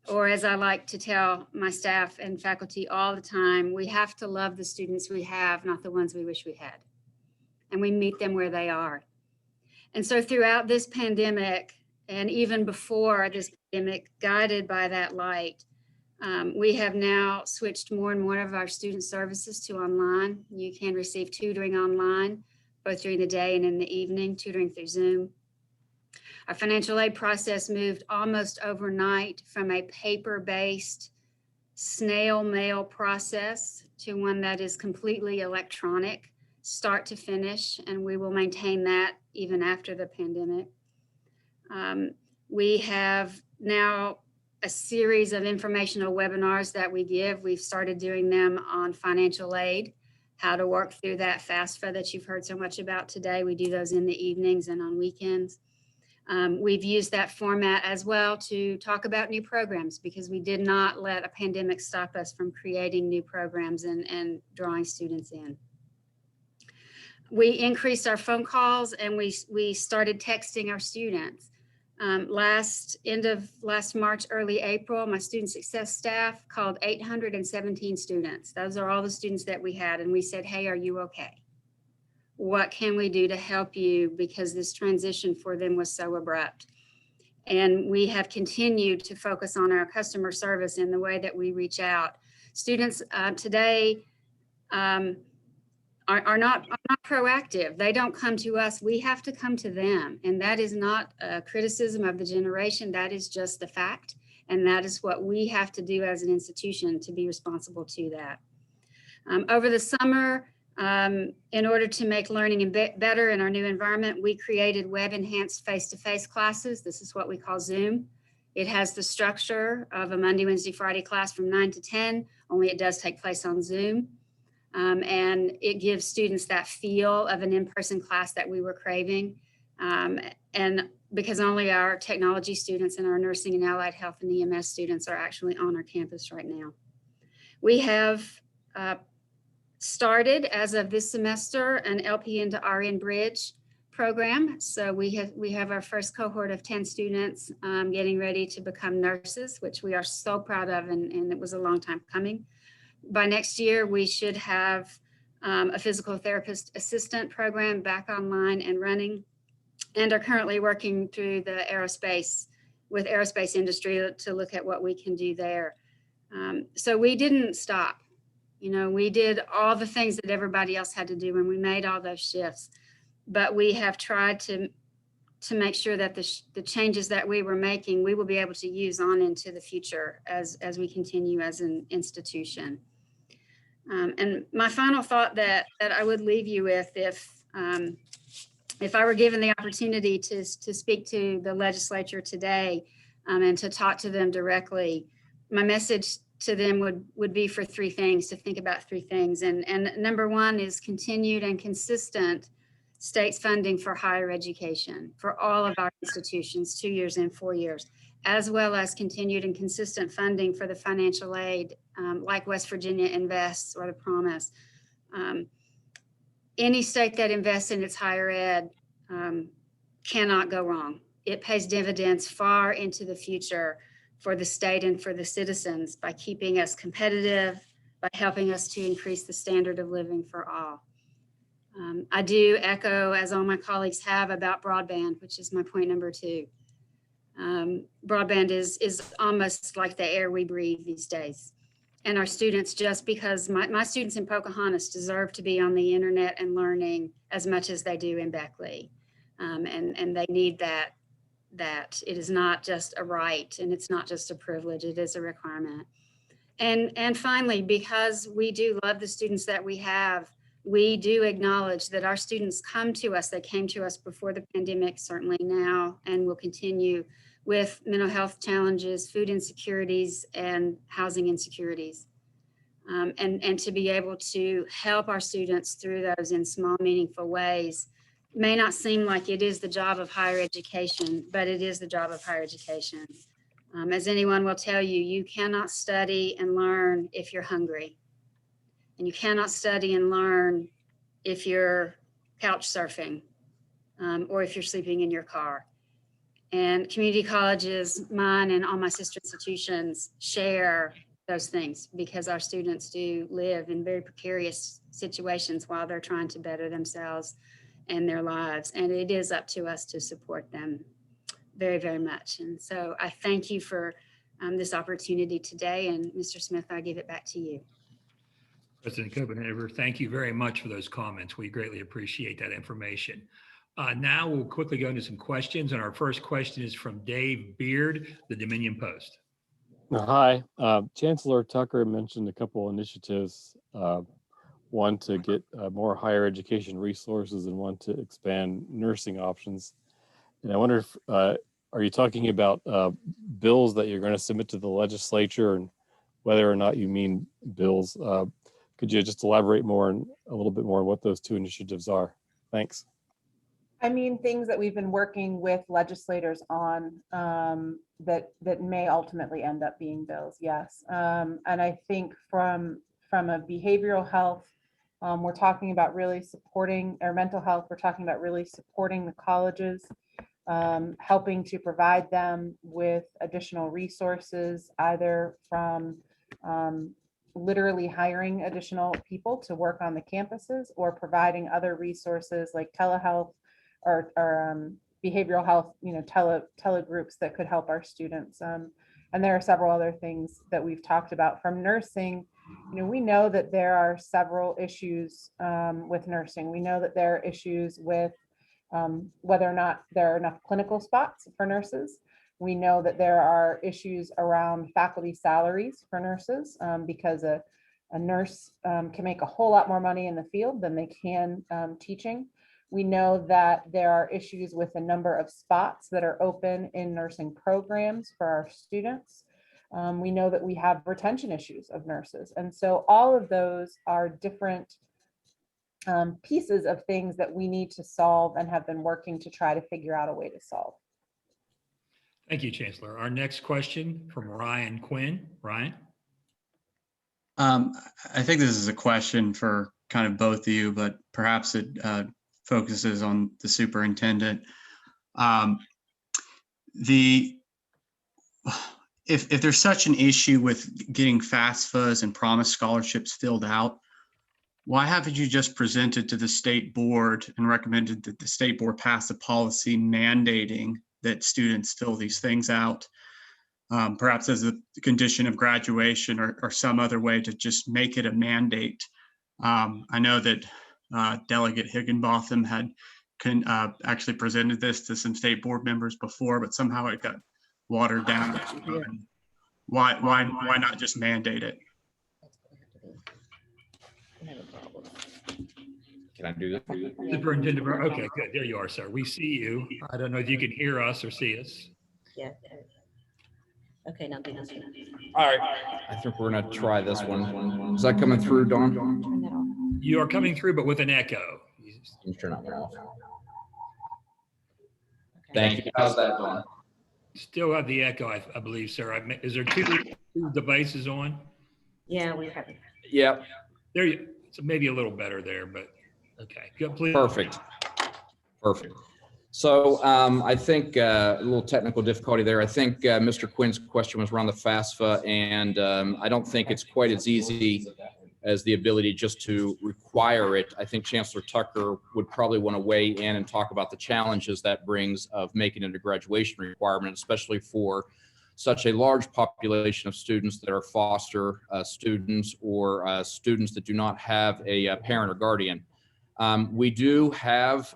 Or as I like to tell my staff and faculty all the time, we have to love the students we have, not the ones we wish we had. And we meet them where they are. And so throughout this pandemic, and even before this pandemic, guided by that light, we have now switched more and more of our student services to online. You can receive tutoring online, both during the day and in the evening, tutoring through Zoom. Our financial aid process moved almost overnight from a paper-based snail mail process to one that is completely electronic, start to finish, and we will maintain that even after the pandemic. We have now a series of informational webinars that we give. We've started doing them on financial aid, how to work through that FAFSA that you've heard so much about today. We do those in the evenings and on weekends. We've used that format as well to talk about new programs because we did not let a pandemic stop us from creating new programs and drawing students in. We increased our phone calls and we started texting our students. End of last March, early April, my student success staff called 817 students. Those are all the students that we had. And we said, hey, are you okay? What can we do to help you? Because this transition for them was so abrupt. And we have continued to focus on our customer service in the way that we reach out. Students today are not proactive. They don't come to us. We have to come to them. And that is not a criticism of the generation. That is just the fact. And that is what we have to do as an institution to be responsible to that. Over the summer, in order to make learning better in our new environment, we created web-enhanced face-to-face classes. This is what we call Zoom. It has the structure of a Monday, Wednesday, Friday class from 9 to 10, only it does take place on Zoom. And it gives students that feel of an in-person class that we were craving. And because only our technology students and our nursing and allied health and EMS students are actually on our campus right now. We have started, as of this semester, an LPN to RN bridge program. So we have our first cohort of 10 students getting ready to become nurses, which we are so proud of, and it was a long time coming. By next year, we should have a physical therapist assistant program back online and running, and are currently working through the aerospace industry to look at what we can do there. So we didn't stop. You know, we did all the things that everybody else had to do when we made all those shifts, but we have tried to make sure that the changes that we were making, we will be able to use on into the future as we continue as an institution. And my final thought that I would leave you with, if I were given the opportunity to speak to the legislature today and to talk to them directly, my message to them would be for three things, to think about three things. And number one is continued and consistent state's funding for higher education for all of our institutions, 2 years and 4 years, as well as continued and consistent funding for the financial aid like West Virginia Invests or the Promise. Any state that invests in its higher ed cannot go wrong. It pays dividends far into the future for the state and for the citizens by keeping us competitive, by helping us to increase the standard of living for all. I do echo, as all my colleagues have, about broadband, which is my point number 2. Broadband is almost like the air we breathe these days. And our students, just because my students in Pocahontas deserve to be on the internet and learning as much as they do in Beckley. And they need that it is not just a right and it's not just a privilege, it is a requirement. And finally, because we do love the students that we have, we do acknowledge that our students come to us, they came to us before the pandemic, certainly now, and will continue with mental health challenges, food insecurities, and housing insecurities. And to be able to help our students through those in small, meaningful ways may not seem like it is the job of higher education, but it is the job of higher education. As anyone will tell you, you cannot study and learn if you're hungry. And you cannot study and learn if you're couch surfing or if you're sleeping in your car. And community colleges, mine and all my sister institutions, share those things because our students do live in very precarious situations while they're trying to better themselves and their lives. And it is up to us to support them very, very much. And so I thank you for this opportunity today. And Mr. Smith, I give it back to you. President Copenhaver, thank you very much for those comments. We greatly appreciate that information. Now we'll quickly go into some questions. And our first question is from Dave Beard, the Dominion Post. Hi, Chancellor Tucker mentioned a couple initiatives, one to get more higher education resources and one to expand nursing options. And I wonder if, are you talking about bills that you're going to submit to the legislature and whether or not you mean bills? Could you just elaborate more and a little bit more on what those two initiatives are? Thanks. I mean, things that we've been working with legislators on that may ultimately end up being bills, yes. And I think from a behavioral health, we're talking about really supporting, or mental health, we're talking about really supporting the colleges, helping to provide them with additional resources, either from literally hiring additional people to work on the campuses, or providing other resources like telehealth or behavioral health, tele groups that could help our students. And there are several other things that we've talked about. From nursing, we know that there are several issues with nursing. We know that there are issues with whether or not there are enough clinical spots for nurses. We know that there are issues around faculty salaries for nurses because a nurse can make a whole lot more money in the field than they can teaching. We know that there are issues with the number of spots that are open in nursing programs for our students. We know that we have retention issues of nurses. And so all of those are different pieces of things that we need to solve and have been working to try to figure out a way to solve. Thank you, Chancellor. Our next question from Ryan Quinn. Ryan? I think this is a question for kind of both of you, but perhaps it focuses on the superintendent. If there's such an issue with getting FAFSAs and promise scholarships filled out, why haven't you just presented to the state board and recommended that the state board pass a policy mandating that students fill these things out, perhaps as a condition of graduation or some other way to just make it a mandate? I know that Delegate Higginbotham had actually presented this to some state board members before, but somehow it got watered down. Why not just mandate it? Can I do that? Superintendent, okay, good. There you are, sir. We see you. I don't know if you can hear us or see us. Yeah. Okay, now do this one. All right. I think we're going to try this one. Is that coming through, Dawn? Turn that off. You are coming through, but with an echo. You turn that one off. Okay. Thank you. How's that, Dawn? Still have the echo, I believe, sir. Is there two devices on? Yeah, we're having. Yep. There you, so maybe a little better there, but okay. Good, please. Perfect. Perfect. So I think a little technical difficulty there. I think Mr. Quinn's question was around the FAFSA, and I don't think it's quite as easy as the ability just to require it. I think Chancellor Tucker would probably want to weigh in and talk about the challenges that brings of making it a graduation requirement, especially for such a large population of students that are foster students or students that do not have a parent or guardian. We do have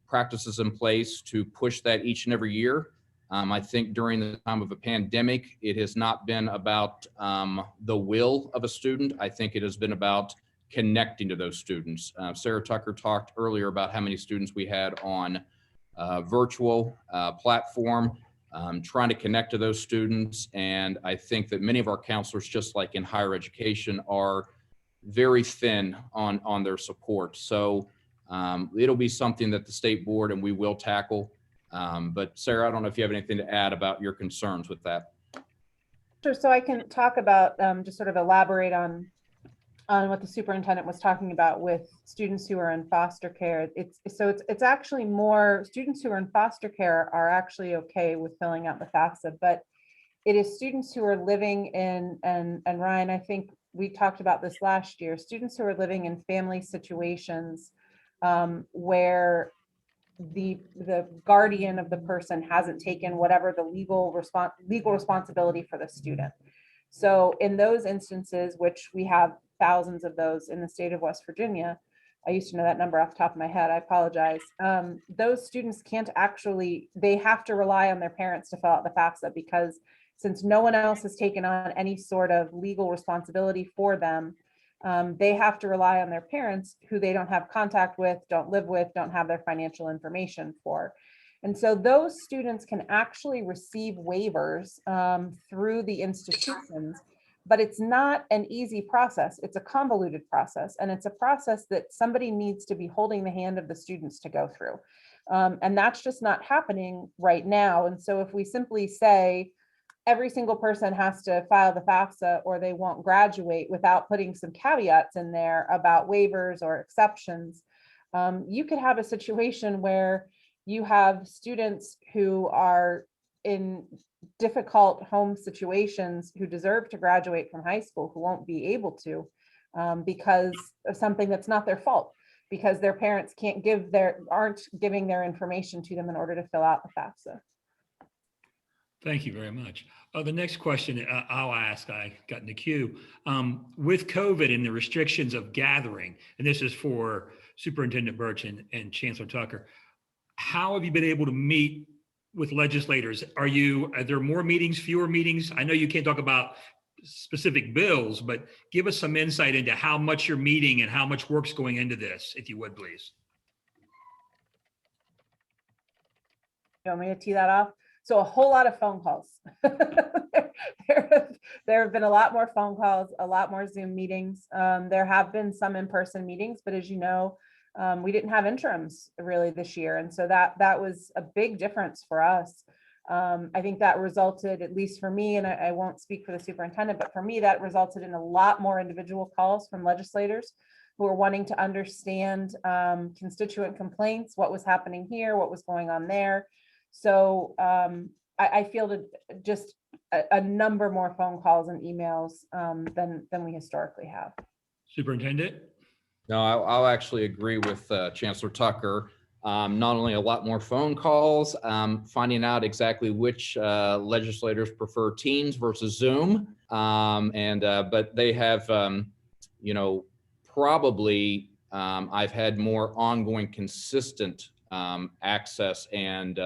practices in place to push that each and every year. I think during the time of a pandemic, it has not been about the will of a student. I think it has been about connecting to those students. Sarah Tucker talked earlier about how many students we had on virtual platform, trying to connect to those students. And I think that many of our counselors, just like in higher education, are very thin on their support. So it'll be something that the state board and we will tackle. But Sarah, I don't know if you have anything to add about your concerns with that. Sure. So I can talk about, just sort of elaborate on what the superintendent was talking about with students who are in foster care. It's actually more students who are in foster care are actually okay with filling out the FAFSA, but it is students who are living in, and Ryan, I think we talked about this last year, students who are living in family situations where the guardian of the person hasn't taken whatever the legal responsibility for the student. So in those instances, which we have thousands of those in the state of West Virginia, I used to know that number off the top of my head, I apologize. Those students can't actually, they have to rely on their parents to fill out the FAFSA, because since no one else has taken on any sort of legal responsibility for them, they have to rely on their parents, who they don't have contact with, don't live with, don't have their financial information for. And so those students can actually receive waivers through the institutions, but it's not an easy process. It's a convoluted process, and it's a process that somebody needs to be holding the hand of the students to go through. And that's just not happening right now. And so if we simply say every single person has to file the FAFSA or they won't graduate without putting some caveats in there about waivers or exceptions, you could have a situation where you have students who are in difficult home situations who deserve to graduate from high school who won't be able to because of something that's not their fault, because their parents aren't giving their information to them in order to fill out the FAFSA. Thank you very much. The next question I'll ask, I got in the queue. With COVID and the restrictions of gathering, and this is for Superintendent Burch and Chancellor Tucker, how have you been able to meet with legislators? Are there more meetings, fewer meetings? I know you can't talk about specific bills, but give us some insight into how much you're meeting and how much work's going into this, if you would, please. You want me to tee that off? So a whole lot of phone calls. There have been a lot more phone calls, a lot more Zoom meetings. There have been some in-person meetings, but as you know, we didn't have interims really this year. And so that was a big difference for us. I think that resulted, at least for me, and I won't speak for the superintendent, but for me, that resulted in a lot more individual calls from legislators who are wanting to understand constituent complaints, what was happening here, what was going on there. So I fielded just a number more phone calls and emails than we historically have. Superintendent? No, I'll actually agree with Chancellor Tucker. Not only a lot more phone calls, finding out exactly which legislators prefer Teams versus Zoom. But they have, probably I've had more ongoing consistent access and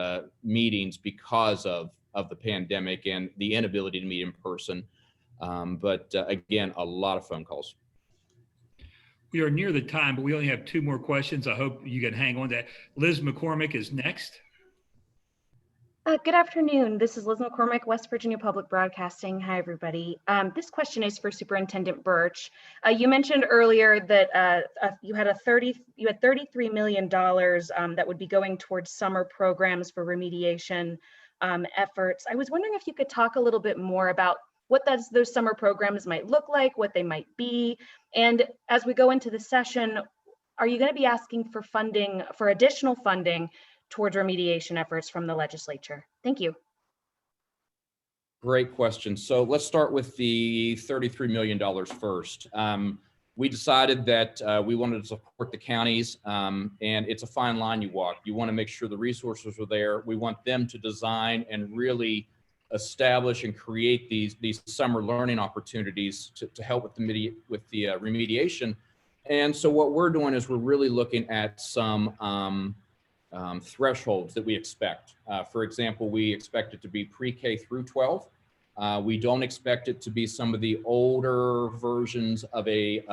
meetings because of the pandemic and the inability to meet in person. But again, a lot of phone calls. We are near the time, but we only have two more questions. I hope you can hang on to that. Liz McCormick is next. Good afternoon. This is Liz McCormick, West Virginia Public Broadcasting. Hi, everybody. This question is for Superintendent Burch. You mentioned earlier that you had $33 million that would be going towards summer programs for remediation efforts. I was wondering if you could talk a little bit more about what those summer programs might look like, what they might be. And as we go into the session, are you going to be asking for additional funding towards remediation efforts from the legislature? Thank you. Great question. So let's start with the $33 million first. We decided that we wanted to support the counties, and it's a fine line you walk. You want to make sure the resources are there. We want them to design and really establish and create these summer learning opportunities to help with the remediation. And so what we're doing is we're really looking at some thresholds that we expect. For example, we expect it to be pre-K through 12. We don't expect it to be some of the older versions of a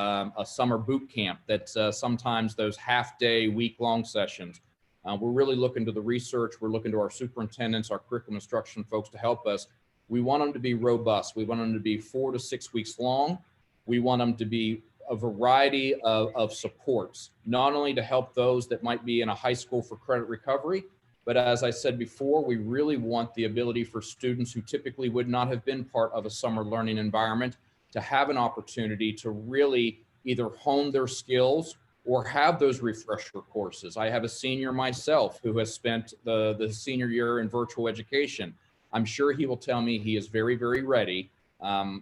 summer boot camp that's sometimes those half-day, week-long sessions. We're really looking to the research. We're looking to our superintendents, our curriculum instruction folks to help us. We want them to be robust. We want them to be 4 to 6 weeks long. We want them to be a variety of supports, not only to help those that might be in a high school for credit recovery, but as I said before, we really want the ability for students who typically would not have been part of a summer learning environment to have an opportunity to really either hone their skills or have those refresher courses. I have a senior myself who has spent the senior year in virtual education. I'm sure he will tell me he is very, very ready.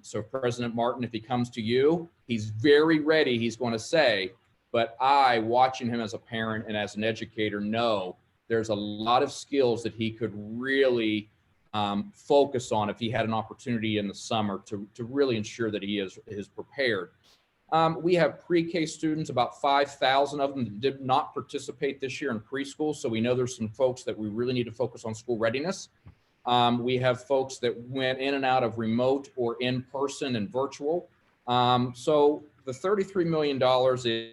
So President Martin, if he comes to you, he's very ready, he's going to say, but I, watching him as a parent and as an educator, know there's a lot of skills that he could really focus on if he had an opportunity in the summer to really ensure that he is prepared. We have pre-K students, about 5,000 of them that did not participate this year in preschool. So we know there's some folks that we really need to focus on school readiness. We have folks that went in and out of remote or in-person and virtual. So the $33 million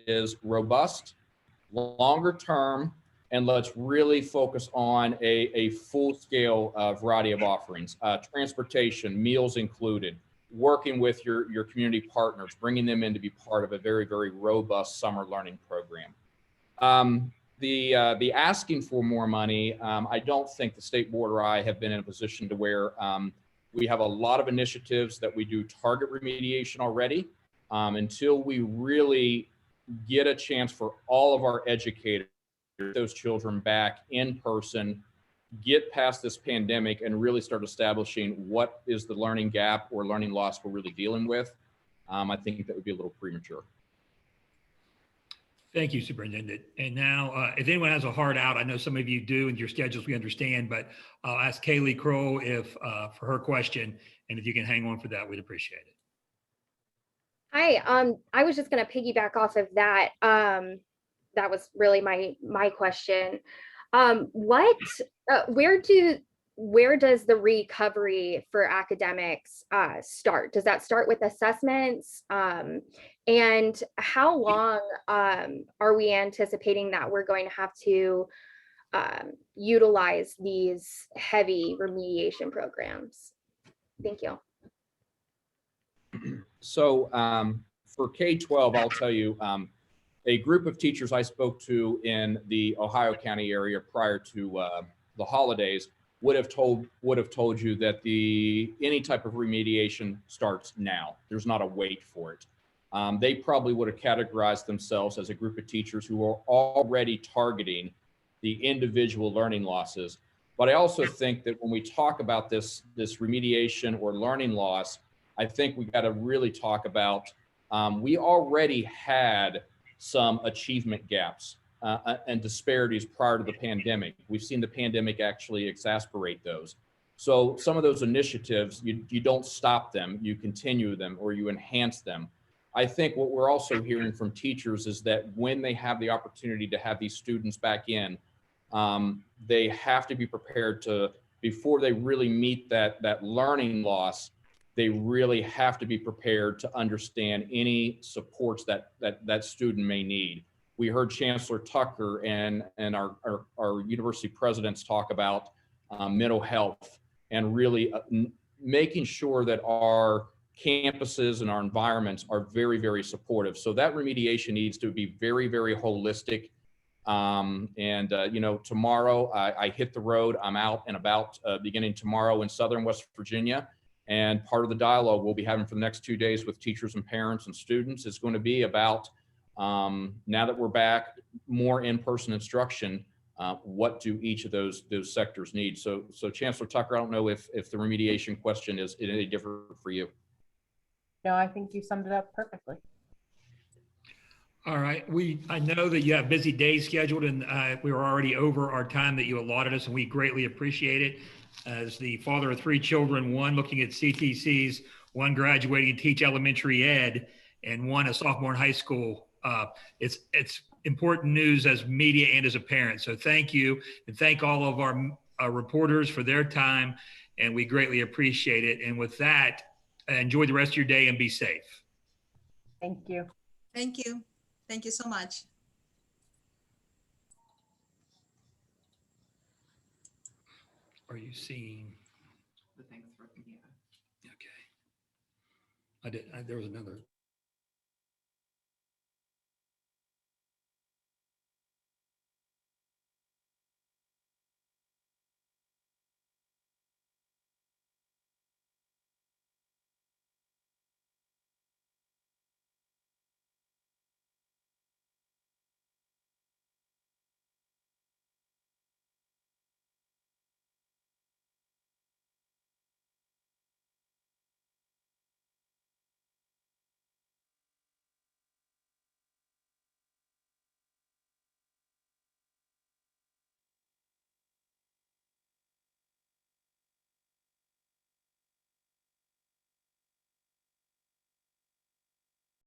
is robust, longer term, and let's really focus on a full-scale variety of offerings. Transportation, meals included, working with your community partners, bringing them in to be part of a very, very robust summer learning program. the asking for more money, I don't think the state board or I have been in a position to where we have a lot of initiatives that we do target remediation already. Until we really get a chance for all of our educators, those children back in person, get past this pandemic and really start establishing what is the learning gap or learning loss we're really dealing with, I think that would be a little premature. Thank you, Superintendent. And now, if anyone has a hard out, I know some of you do and your schedules, we understand, but I'll ask Kaylee Kroll for her question. And if you can hang on for that, we'd appreciate it. Hi, I was just going to piggyback off of that. That was really my question. Where does the recovery for academics start? Does that start with assessments? And how long are we anticipating that we're going to have to utilize these heavy remediation programs? Thank you. So for K-12, I'll tell you, a group of teachers I spoke to in the Ohio County area prior to the holidays would have told you that any type of remediation starts now. There's not a wait for it. They probably would have categorized themselves as a group of teachers who are already targeting the individual learning losses. But I also think that when we talk about this remediation or learning loss, I think we got to really talk about, we already had some achievement gaps and disparities prior to the pandemic. We've seen the pandemic actually exacerbate those. So some of those initiatives, you don't stop them, you continue them or you enhance them. I think what we're also hearing from teachers is that when they have the opportunity to have these students back in, they have to be prepared to, before they really meet that learning loss, they really have to be prepared to understand any supports that student may need. We heard Chancellor Tucker and our university presidents talk about mental health and really making sure that our campuses and our environments are very, very supportive. So that remediation needs to be very, very holistic. You know, tomorrow I hit the road. I'm out and about beginning tomorrow in Southern West Virginia. And part of the dialogue we'll be having for the next 2 days with teachers and parents and students is going to be about, now that we're back, more in-person instruction, what do each of those sectors need? So Chancellor Tucker, I don't know if the remediation question is any different for you. No, I think you summed it up perfectly. All right. I know that you have busy days scheduled and we were already over our time that you allotted us and we greatly appreciate it. As the father of 3 children, one looking at CTCs, one graduating to teach elementary ed, and one a sophomore in high school, it's important news as media and as a parent. So thank you, and thank all of our reporters for their time, and we greatly appreciate it. And with that, enjoy the rest of your day and be safe. Thank you. Thank you. Thank you so much. Are you seeing? The things for, yeah. Okay. There was another.